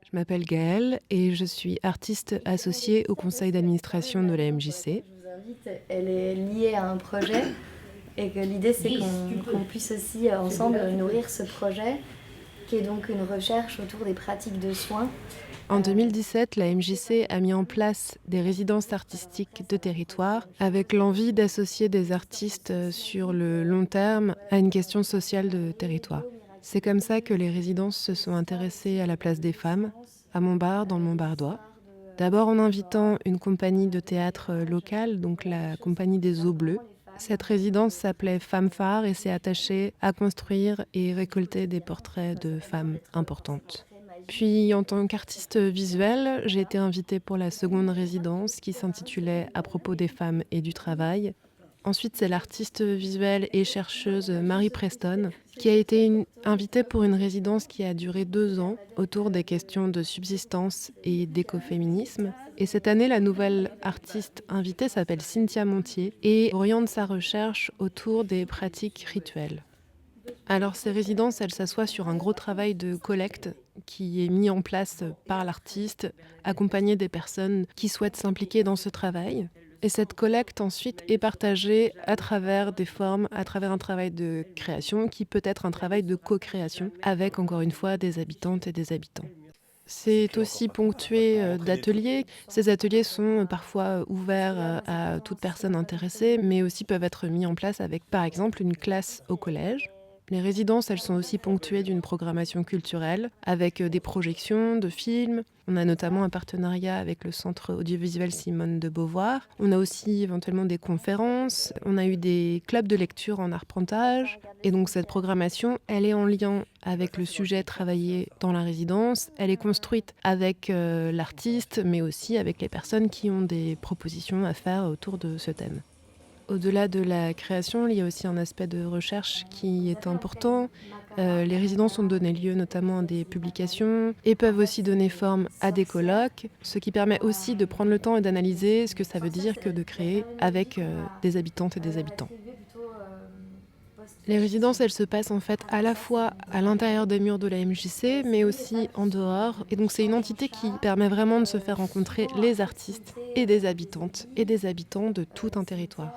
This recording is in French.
Je m'appelle Gaëlle et je suis artiste associée au conseil d'administration de la MJC. Je vous invite, elle est liée à un projet et que l'idée c'est qu'on puisse aussi ensemble nourrir ce projet qui est donc une recherche autour des pratiques de soins. En 2017, la MJC a mis en place des résidences artistiques de territoire avec l'envie d'associer des artistes sur le long terme à une question sociale de territoire. C'est comme ça que les résidences se sont intéressées à la place des femmes, à Montbard, dans le Montbardois. D'abord en invitant une compagnie de théâtre locale, donc la compagnie des Eaux Bleues. Cette résidence s'appelait Femmes Phares et s'est attachée à construire et récolter des portraits de femmes importantes. Puis en tant qu'artiste visuel, j'ai été invitée pour la seconde résidence qui s'intitulait À propos des femmes et du travail. Ensuite, c'est l'artiste visuelle et chercheuse Marie Preston qui a été invitée pour une résidence qui a duré 2 ans autour des questions de subsistance et d'écoféminisme. Et cette année, la nouvelle artiste invitée s'appelle Cynthia Montier et oriente sa recherche autour des pratiques rituelles. Alors ces résidences, elles s'assoient sur un gros travail de collecte qui est mis en place par l'artiste, accompagné des personnes qui souhaitent s'impliquer dans ce travail. Et cette collecte ensuite est partagée à travers des formes, à travers un travail de création qui peut être un travail de co-création avec encore une fois des habitantes et des habitants. C'est aussi ponctué d'ateliers. Ces ateliers sont parfois ouverts à toute personne intéressée, mais aussi peuvent être mis en place avec par exemple une classe au collège. Les résidences, elles sont aussi ponctuées d'une programmation culturelle avec des projections de films. On a notamment un partenariat avec le Centre audiovisuel Simone de Beauvoir. On a aussi éventuellement des conférences. On a eu des clubs de lecture en arpentage. Et donc cette programmation, elle est en lien avec le sujet travaillé dans la résidence. Elle est construite avec l'artiste, mais aussi avec les personnes qui ont des propositions à faire autour de ce thème. Au-delà de la création, il y a aussi un aspect de recherche qui est important. Les résidences ont donné lieu notamment à des publications et peuvent aussi donner forme à des colloques, ce qui permet aussi de prendre le temps et d'analyser ce que ça veut dire que de créer avec des habitantes et des habitants. Les résidences, elles se passent en fait à la fois à l'intérieur des murs de la MJC, mais aussi en dehors. Et donc c'est une entité qui permet vraiment de se faire rencontrer les artistes et des habitantes et des habitants de tout un territoire.